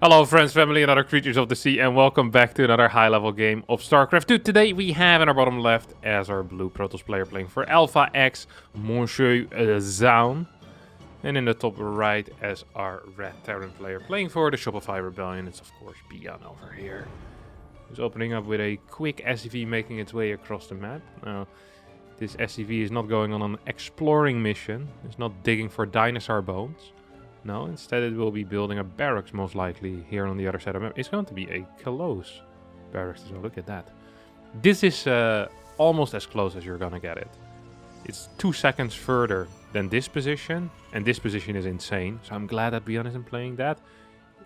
Hello friends, family and other creatures of the sea, and welcome back to another high level game of StarCraft 2. Today we have in our bottom left as our blue Protoss player playing for Alpha X, Monsieur Zoun. And in the top right as our red Terran player playing for the Shopify Rebellion, it's of course ByuN's over here. Who's opening up with a quick SCV making its way across the map. Now, this SCV is not going on an exploring mission, it's not digging for dinosaur bones. No, instead it will be building a barracks most likely here on the other side of the map. It's going to be a close barracks as well, look at that. This is almost as close as you're gonna get it. It's 2 seconds further than this position, and this position is insane. So I'm glad that ByuN's isn't playing that.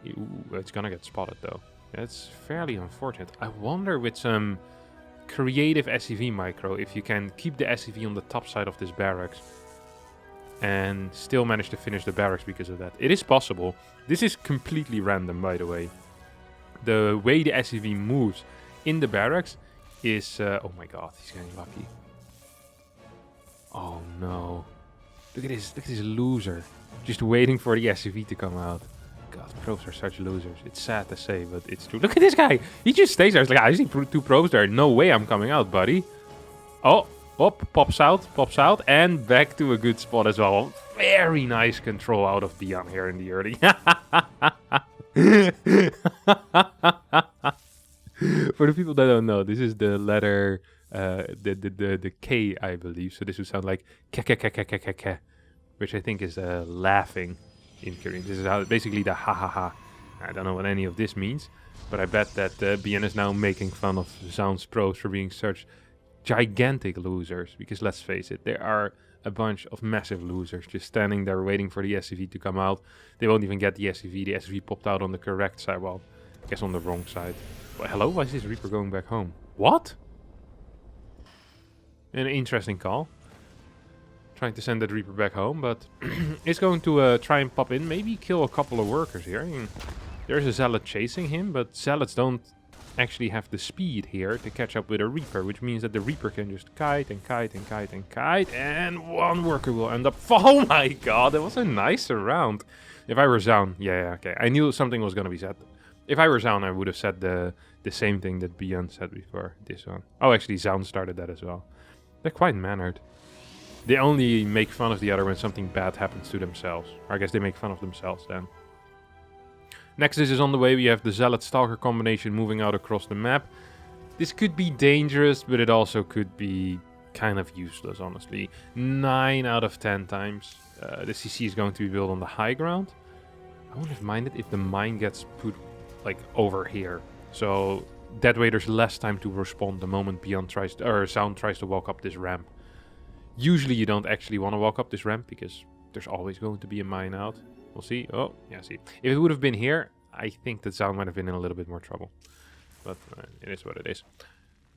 Ooh, it's gonna get spotted though. That's fairly unfortunate. I wonder with some creative SCV micro if you can keep the SCV on the top side of this barracks and still manage to finish the barracks because of that. It is possible. This is completely random, by the way. The way the SCV moves in the barracks is... oh my god, he's getting lucky. Oh no. Look at this loser. Just waiting for the SCV to come out. God, probes are such losers. It's sad to say, but it's true. Look at this guy. He just stays there. It's like, I see 2 probes there. No way I'm coming out, buddy. Oh. Op, pops out, and back to a good spot as well. Very nice control out of ByuN's here in the early. For the people that don't know, this is the letter, the K, I believe. So this would sound like ke, which I think is laughing in Korean. This is how basically the ha ha ha. I don't know what any of this means, but I bet that ByuN's is now making fun of Zoun's pros for being such gigantic losers, because let's face it, there are a bunch of massive losers just standing there waiting for the SCV to come out. They won't even get the SCV. The SCV popped out on the correct side. Well, I guess on the wrong side. Well, hello? Why is this Reaper going back home? What? An interesting call. Trying to send that Reaper back home, but it's going to try and pop in. Maybe kill a couple of workers here. I mean, there's a Zealot chasing him, but Zealots don't actually have the speed here to catch up with a Reaper, which means that the Reaper can just kite and kite and kite and kite, and one worker will end up... Oh my god, that was a nice round. If I were Zoun, yeah, okay, I knew something was gonna be said. If I were Zoun, I would have said the same thing that ByuN's said before this one. Oh, actually, Zoun started that as well. They're quite mannered. They only make fun of the other when something bad happens to themselves. Or I guess they make fun of themselves then. Next is on the way, we have the Zealot-Stalker combination moving out across the map. This could be dangerous, but it also could be kind of useless, honestly. 9 out of 10 times. The CC is going to be built on the high ground. I wouldn't have minded if the mine gets put, like, over here. So that way there's less time to respond the moment ByuN's tries to, or Zoun tries to walk up this ramp. Usually you don't actually want to walk up this ramp, because there's always going to be a mine out. We'll see. Oh, yeah, see. If it would have been here, I think that Zoun might have been in a little bit more trouble. But it is what it is.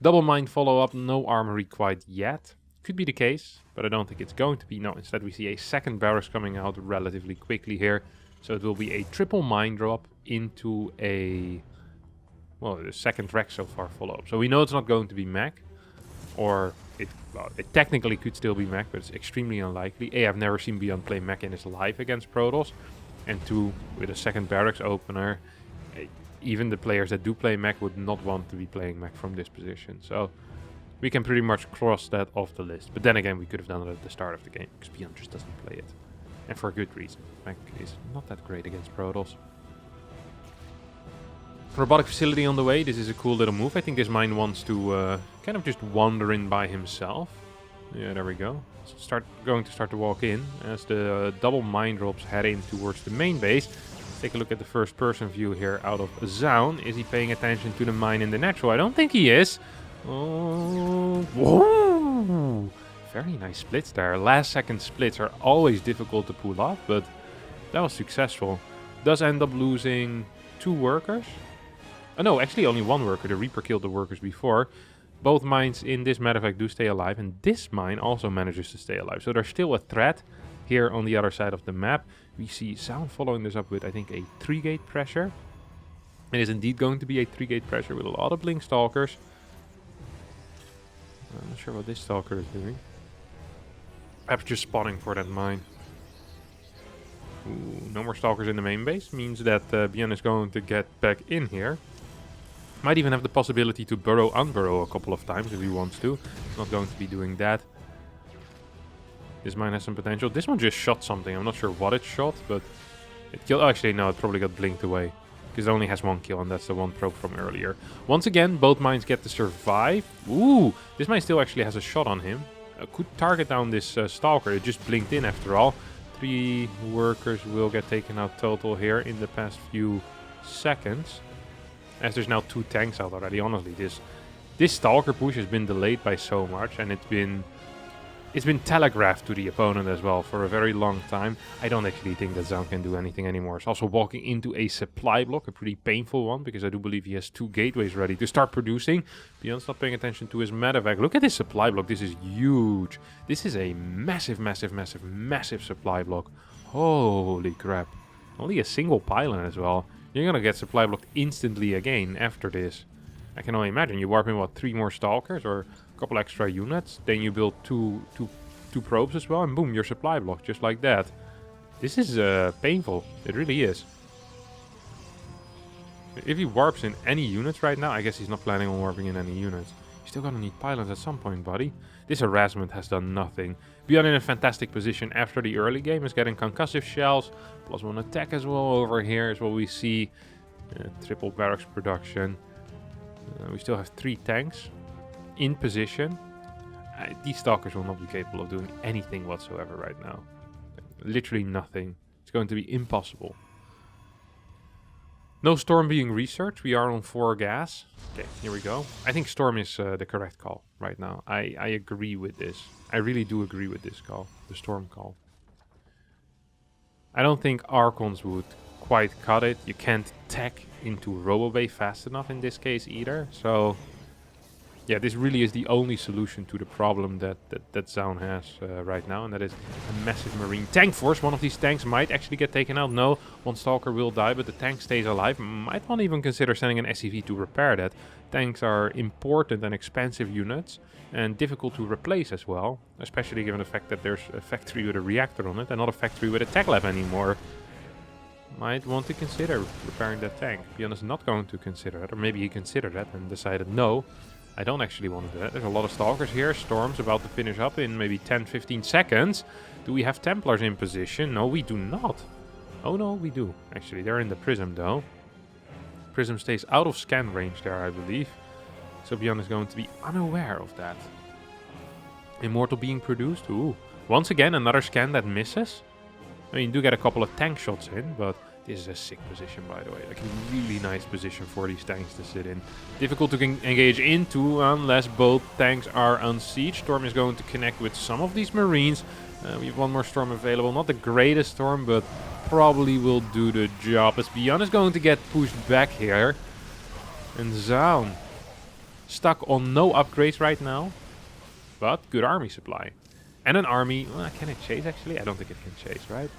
Double mine follow-up, no armory quite yet. Could be the case, but I don't think it's going to be. No, instead we see a second barracks coming out relatively quickly here. So it will be a triple mine drop into a... well, the second wreck so far follow-up. So we know it's not going to be mech. Or it technically could still be mech, but it's extremely unlikely. A, I've never seen ByuN's play mech in his life against Protoss. And 2, with a second barracks opener, even the players that do play mech would not want to be playing mech from this position. So we can pretty much cross that off the list. But then again, we could have done it at the start of the game, because ByuN's just doesn't play it. And for a good reason. Mech is not that great against Protoss. Robotic facility on the way. This is a cool little move. I think this mine wants to kind of just wander in by himself. Yeah, there we go. Going to start to walk in as the double mine drops head in towards the main base. Let's take a look at the first person view here out of Zoun. Is he paying attention to the mine in the natural? I don't think he is. Oh, whoa! Very nice splits there. Last second splits are always difficult to pull off, but that was successful. Does end up losing 2 workers. Oh no, actually only 1 worker. The Reaper killed the workers before. Both mines in this matter of fact do stay alive, and this mine also manages to stay alive. So there's still a threat here on the other side of the map. We see Zoun following this up with, I think, a 3-gate pressure. It is indeed going to be a 3-gate pressure with a lot of Blink Stalkers. I'm not sure what this Stalker is doing. Perhaps just spawning for that mine. Ooh, no more stalkers in the main base. Means that ByuN is going to get back in here. Might even have the possibility to burrow, unburrow a couple of times if he wants to. He's not going to be doing that. This mine has some potential. This one just shot something. I'm not sure what it shot, but it killed. Oh, actually, no, it probably got blinked away. Because it only has one kill, and that's the one probe from earlier. Once again, both mines get to survive. Ooh, this mine still actually has a shot on him. Could target down this stalker. It just blinked in after all. 3 workers will get taken out total here in the past few seconds. As there's now 2 tanks out already. Honestly, this stalker push has been delayed by so much, and it's been telegraphed to the opponent as well for a very long time. I don't actually think that Zoun can do anything anymore. He's also walking into a supply block, a pretty painful one, because I do believe he has 2 gateways ready to start producing. ByuN's not paying attention to his medevac. Look at this supply block. This is huge. This is a massive, massive, massive, massive supply block. Holy crap. Only a single pylon as well. You're gonna get supply blocked instantly again after this. I can only imagine. You warp in, what, 3 more stalkers or a couple extra units. Then you build two probes as well, and boom, your supply block just like that. This is painful. It really is. If he warps in any units right now, I guess he's not planning on warping in any units. You're still gonna need pylons at some point, buddy. This harassment has done nothing. ByuN in a fantastic position after the early game is getting concussive shells. +1 attack as well over here is what we see. Triple barracks production. We still have 3 tanks in position. These stalkers will not be capable of doing anything whatsoever right now. Literally nothing. It's going to be impossible. No storm being researched. We are on 4 gas. Okay, here we go. I think storm is the correct call right now. I agree with this. I really do agree with this call. The storm call. I don't think Archons would quite cut it. You can't tech into RoboBay fast enough in this case either. So yeah, this really is the only solution to the problem that Zoun has right now, and that is a massive marine tank force. One of these tanks might actually get taken out. No, one stalker will die, but the tank stays alive. Might not even consider sending an SCV to repair that. Tanks are important and expensive units, and difficult to replace as well, especially given the fact that there's a factory with a reactor on it, and not a factory with a tech lab anymore. Might want to consider repairing that tank. ByuN is not going to consider it, or maybe he considered that and decided no. I don't actually want to do that. There's a lot of stalkers here. Storm's about to finish up in maybe 10-15 seconds. Do we have Templars in position? No, we do not. Oh no, we do. Actually, they're in the Prism though. Prism stays out of scan range there, I believe. So ByuN is going to be unaware of that. Immortal being produced. Ooh. Once again, another scan that misses. I mean, you do get a couple of tank shots in, but this is a sick position, by the way. Like a really nice position for these tanks to sit in. Difficult to engage into unless both tanks are unsieged. Storm is going to connect with some of these marines. We have one more storm available. Not the greatest storm, but probably will do the job. As ByuN is going to get pushed back here. And Zoun stuck on no upgrades right now. But good army supply. And an army. Well, can it chase actually? I don't think it can chase, right?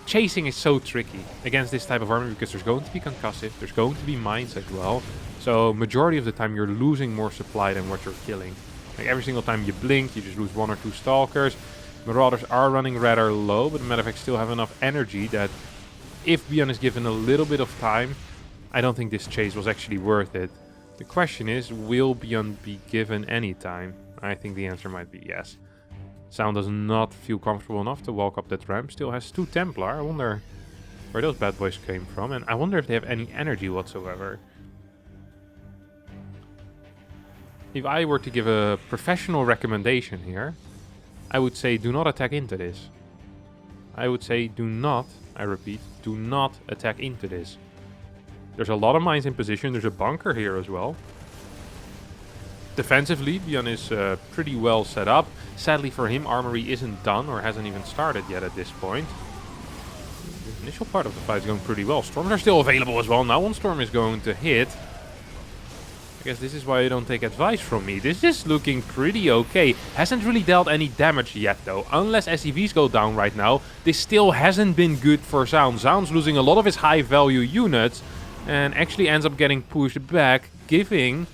Chasing is so tricky against this type of army because there's going to be concussive, there's going to be mines as well. So majority of the time you're losing more supply than what you're killing. Like every single time you blink, you just lose 1 or 2 stalkers. Marauders are running rather low, but the medevacs still have enough energy that if ByuN is given a little bit of time, I don't think this chase was actually worth it. The question is, will ByuN be given any time? I think the answer might be yes. Zoun does not feel comfortable enough to walk up that ramp. Still has 2 Templar. I wonder where those bad boys came from. And I wonder if they have any energy whatsoever. If I were to give a professional recommendation here, I would say do not attack into this. I would say do not, I repeat, do not attack into this. There's a lot of mines in position. There's a bunker here as well. Defensively, ByuN is pretty well set up. Sadly for him, armory isn't done or hasn't even started yet at this point. The initial part of the fight is going pretty well. Storms are still available as well. Now one storm is going to hit. I guess this is why you don't take advice from me. This is looking pretty okay. Hasn't really dealt any damage yet though. Unless SCVs go down right now, this still hasn't been good for Zoun. Zoun's losing a lot of his high value units and actually ends up getting pushed back, giving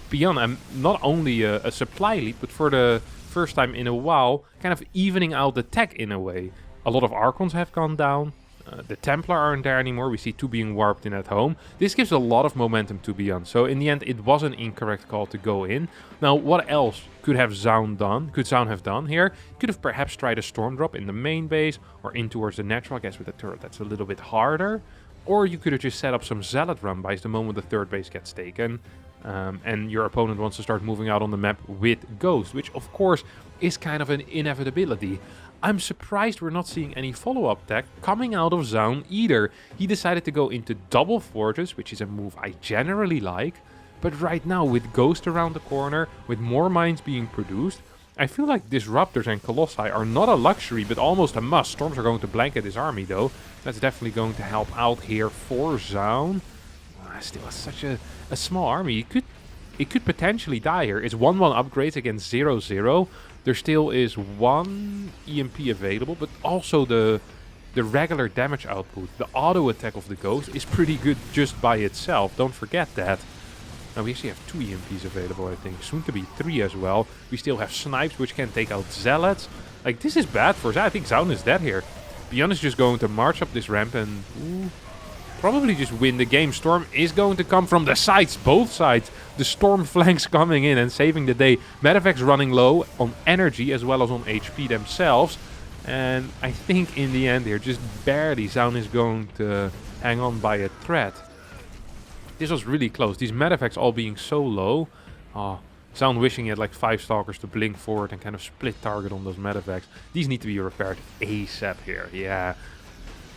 ByuN not only a supply lead, but for the first time in a while, kind of evening out the tech in a way. A lot of Archons have gone down. The Templar aren't there anymore. We see 2 being warped in at home. This gives a lot of momentum to ByuN's. So in the end, it was an incorrect call to go in. Now, what else could Zoun have done here? Could have perhaps tried a Storm Drop in the main base or in towards the natural. I guess with the turret, that's a little bit harder. Or you could have just set up some Zealot run bys the moment the third base gets taken. And your opponent wants to start moving out on the map with Ghost, which of course is kind of an inevitability. I'm surprised we're not seeing any follow-up tech coming out of Zoun either. He decided to go into double Fortress, which is a move I generally like. But right now, with Ghost around the corner, with more mines being produced, I feel like Disruptors and Colossi are not a luxury, but almost a must. Storms are going to blanket his army though. That's definitely going to help out here for Zoun. Still has such a small army. It could potentially die here. It's 1-1 upgrades against 0-0. There still is 1 EMP available, but also the regular damage output, the auto attack of the Ghost, is pretty good just by itself. Don't forget that. Now we actually have 2 EMPs available, I think. Soon to be 3 as well. We still have Snipes, which can take out Zealots. Like, this is bad for Zoun. I think Zoun is dead here. ByuN's is just going to march up this ramp and probably just win the game. Storm is going to come from the sides, both sides. The Storm flanks coming in and saving the day. Medevac's running low on energy as well as on HP themselves. And I think in the end here, just barely, Zoun is going to hang on by a thread. This was really close. These Medevacs all being so low. Zoun wishing he had like 5 Stalkers to blink forward and kind of split target on those Medevacs. These need to be repaired ASAP here. Yeah.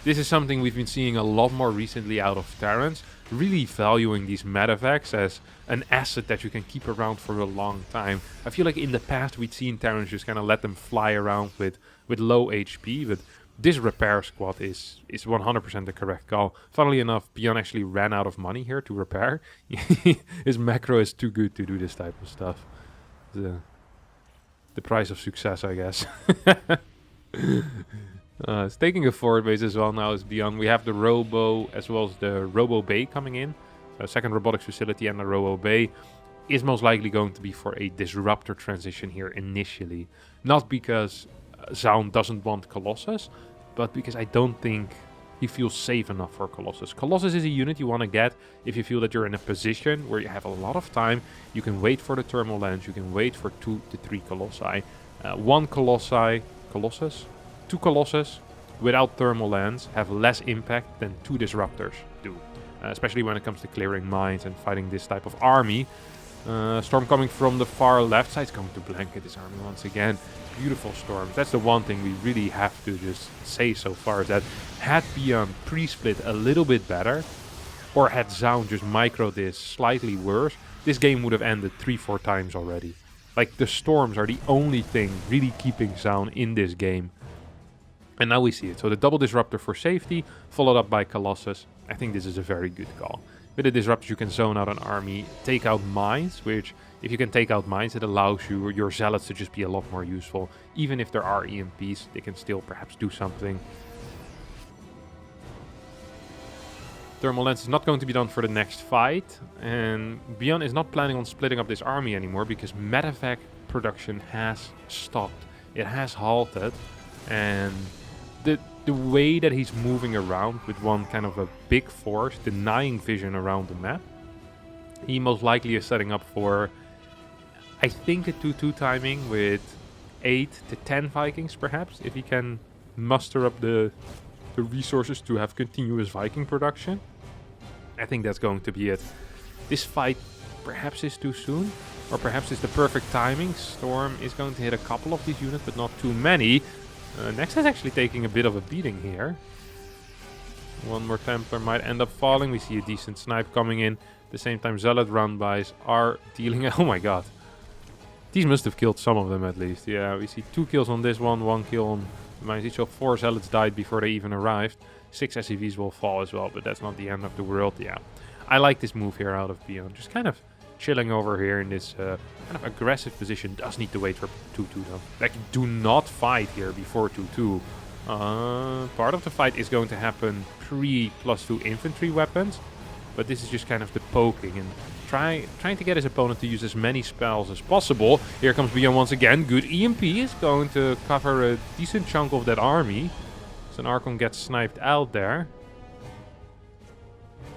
This is something we've been seeing a lot more recently out of Terrans, really valuing these Medevacs as an asset that you can keep around for a long time. I feel like in the past we'd seen Terrans just kind of let them fly around with low HP, but this repair squad is 100% the correct call. Funnily enough, ByuN's actually ran out of money here to repair. His macro is too good to do this type of stuff. The price of success, I guess. It's taking a forward base as well now as ByuN's. We have the Robo as well as the Robo Bay coming in. So second robotics facility and the Robo Bay is most likely going to be for a Disruptor transition here initially. Not because Zoun doesn't want Colossus, but because I don't think he feels safe enough for Colossus. Colossus is a unit you want to get if you feel that you're in a position where you have a lot of time. You can wait for the thermal lens, you can wait for 2 to 3 Colossi. 1 Colossus? 2 Colossus without thermal lens have less impact than 2 Disruptors do. Especially when it comes to clearing mines and fighting this type of army. Storm coming from the far left side is going to blanket this army once again. Beautiful storms. That's the one thing we really have to just say so far, is that had ByuN's pre-split a little bit better, or had Zoun just micro this slightly worse, this game would have ended 3-4 times already. Like, the storms are the only thing really keeping Zoun in this game. And now we see it. So the double Disruptor for safety, followed up by Colossus. I think this is a very good call. With the Disruptors you can zone out an army, take out mines, which if you can take out mines, it allows your Zealots to just be a lot more useful. Even if there are EMPs, they can still perhaps do something. Thermal Lens is not going to be done for the next fight. And ByuN's is not planning on splitting up this army anymore because Medevac production has stopped. It has halted. And the way that he's moving around with one kind of a big force, denying vision around the map, he most likely is setting up for, I think, a 2-2 timing with 8 to 10 Vikings, perhaps, if he can muster up the resources to have continuous Viking production. I think that's going to be it. This fight perhaps is too soon, or perhaps it's the perfect timing. Storm is going to hit a couple of these units, but not too many. Next is actually taking a bit of a beating here. One more Templar might end up falling. We see a decent snipe coming in. At the same time, Zealot run-bys are dealing... Oh my god. These must have killed some of them at least. Yeah, we see 2 kills on this one, 1 kill on the mines each. So 4 Zealots died before they even arrived. 6 SCVs will fall as well, but that's not the end of the world. Yeah, I like this move here out of ByuN's. Just kind of chilling over here in this kind of aggressive position. Does need to wait for 2-2 though. Like, do not fight here before 2-2. Part of the fight is going to happen pre+2 infantry weapons, but this is just kind of the poking and trying to get his opponent to use as many spells as possible. Here comes ByuN's once again. Good EMP is going to cover a decent chunk of that army. So an Archon gets sniped out there.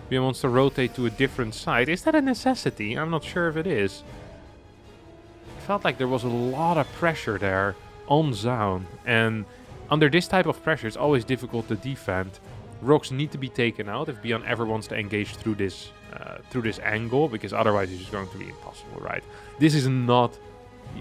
ByuN wants to rotate to a different side. Is that a necessity? I'm not sure if it is. It felt like there was a lot of pressure there on Zoun. And under this type of pressure, it's always difficult to defend. Rocks need to be taken out if ByuN ever wants to engage through this angle, because otherwise it's just going to be impossible, right? This is not...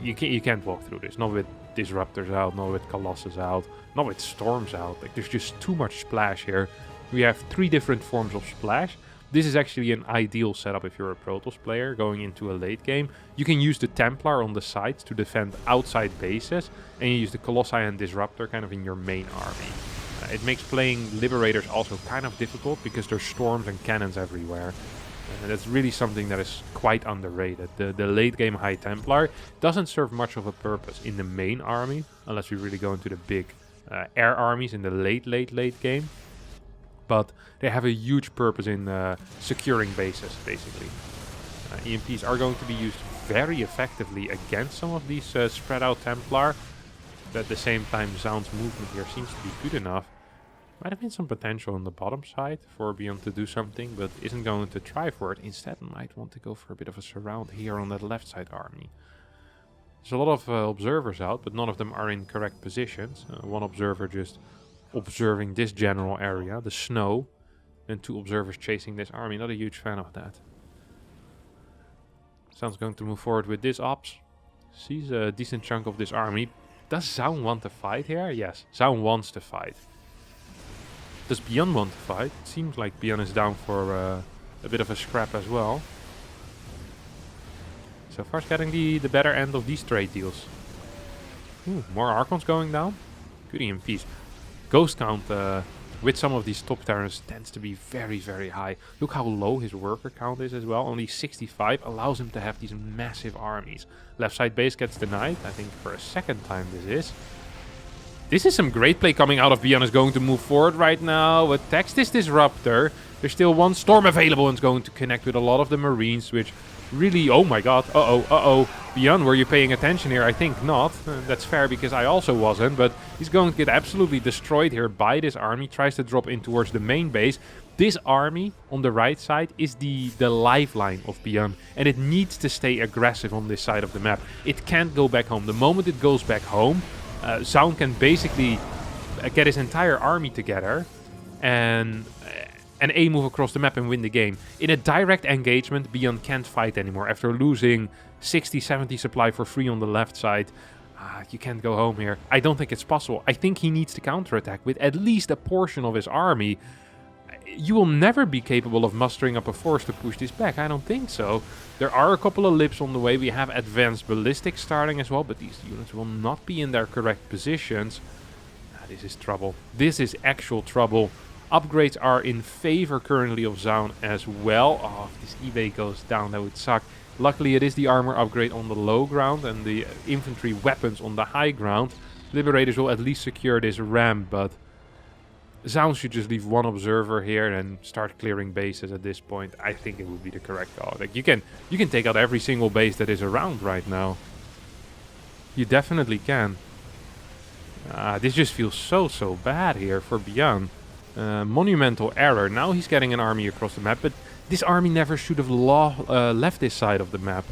You can't walk through this. Not with Disruptors out, not with Colossus out, not with Storms out. Like, there's just too much splash here. We have 3 different forms of splash. This is actually an ideal setup if you're a Protoss player going into a late game. You can use the Templar on the sides to defend outside bases, and you use the Colossi and Disruptor kind of in your main army. It makes playing Liberators also kind of difficult because there's storms and cannons everywhere. And that's really something that is quite underrated. The late game High Templar doesn't serve much of a purpose in the main army, unless we really go into the big air armies in the late game. But they have a huge purpose in securing bases, basically. EMPs are going to be used very effectively against some of these spread out Templar. But at the same time, Zoun's movement here seems to be good enough. Might have been some potential on the bottom side for ByuN to do something, but isn't going to try for it. Instead, might want to go for a bit of a surround here on that left side army. There's a lot of observers out, but none of them are in correct positions. One observer just observing this general area, the snow, and 2 observers chasing this army. Not a huge fan of that. Zoun's going to move forward with this ops. Sees a decent chunk of this army. Does Zoun want to fight here? Yes, Zoun wants to fight. Does ByuN want to fight? It seems like ByuN is down for a bit of a scrap as well. So far, it's getting the better end of these trade deals. Ooh, more Archons going down. Good EMPs. Ghost count with some of these top Terrans tends to be very, very high. Look how low his worker count is as well. Only 65 allows him to have these massive armies. Left side base gets denied. I think for a second time this is. This is some great play coming out of ByuN. Is going to move forward right now. Attacks this Disruptor. There's still one Storm available and is going to connect with a lot of the Marines, which really... Oh my god. Uh-oh. ByuN, were you paying attention here? I think not. That's fair because I also wasn't. But he's going to get absolutely destroyed here by this army. Tries to drop in towards the main base. This army on the right side is the lifeline of ByuN. And it needs to stay aggressive on this side of the map. It can't go back home. The moment it goes back home... Zoun can basically get his entire army together and A-move across the map and win the game. In a direct engagement, ByuN can't fight anymore. After losing 60-70 supply for free on the left side, you can't go home here. I don't think it's possible. I think he needs to counterattack with at least a portion of his army. You will never be capable of mustering up a force to push this back. I don't think so. There are a couple of lips on the way. We have advanced ballistics starting as well, but these units will not be in their correct positions. This is trouble. This is actual trouble. Upgrades are in favor currently of Zoun as well. Oh, if this eBay goes down, that would suck. Luckily, it is the armor upgrade on the low ground and the infantry weapons on the high ground. Liberators will at least secure this ramp, but Zoun should just leave one observer here and start clearing bases at this point. I think it would be the correct call. Like, you can take out every single base that is around right now. You definitely can. This just feels so bad here for ByuN. Monumental error. Now he's getting an army across the map, but this army never should have left this side of the map.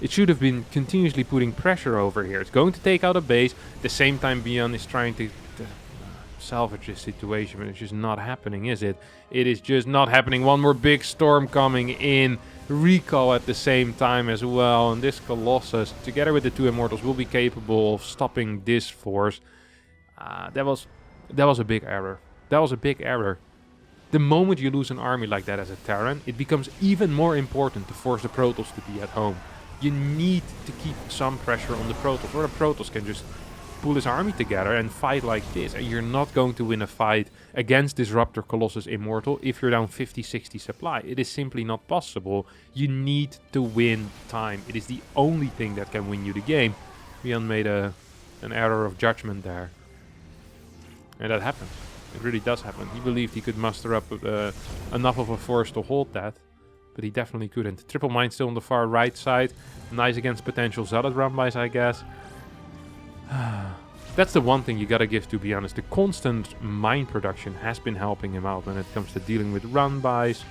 It should have been continuously putting pressure over here. It's going to take out a base. At the same time, ByuN is trying to salvage this situation, but it's just not happening, is it? It is just not happening. One more big storm coming in. Recall at the same time as well, and this Colossus, together with the 2 Immortals, will be capable of stopping this force. That was a big error. That was a big error. The moment you lose an army like that as a Terran, it becomes even more important to force the Protoss to be at home. You need to keep some pressure on the Protoss, or the Protoss can just pull his army together and fight like this, and you're not going to win a fight against Disruptor, Colossus, Immortal if you're down 50-60 supply. It is simply not possible. You need to win time. It is the only thing that can win you the game. ByuN made an error of judgment there, and that happens. It really does happen. He believed he could muster up enough of a force to hold that, but he definitely couldn't. Triple Mine still on the far right side. Nice against potential Zealot run-bys, I guess. That's the one thing you gotta give to ByuN's. The constant mine production has been helping him out when it comes to dealing with run buys.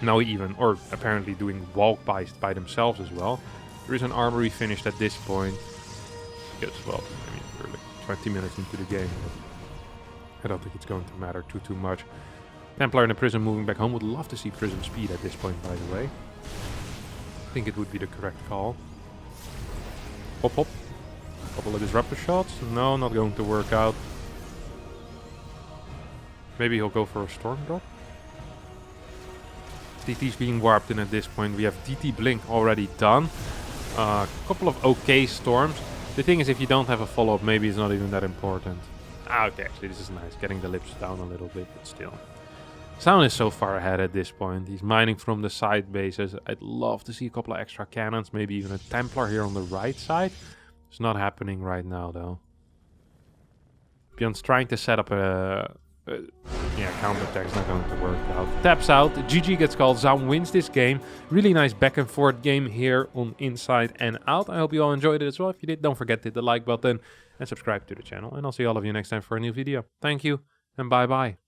Now or apparently doing walk buys by themselves as well. There is an armory finished at this point. Because, well, I mean, we're like 20 minutes into the game. But I don't think it's going to matter too much. Templar in the prison moving back home. Would love to see prison speed at this point, by the way. I think it would be the correct call. Hop hop. Couple of disruptor shots. No, not going to work out. Maybe he'll go for a storm drop. DT's being warped in at this point. We have DT blink already done. A couple of okay storms. The thing is, if you don't have a follow-up, maybe it's not even that important. Ah, okay, actually this is nice. Getting the lips down a little bit, but still. Zoun is so far ahead at this point. He's mining from the side bases. I'd love to see a couple of extra cannons, maybe even a Templar here on the right side. It's not happening right now, though. ByuN's trying to set up a counterattack is not going to work out. Taps out, GG gets called, Zoun wins this game. Really nice back and forth game here on Inside and Out. I hope you all enjoyed it as well. If you did, don't forget to hit the like button and subscribe to the channel. And I'll see all of you next time for a new video. Thank you and bye bye.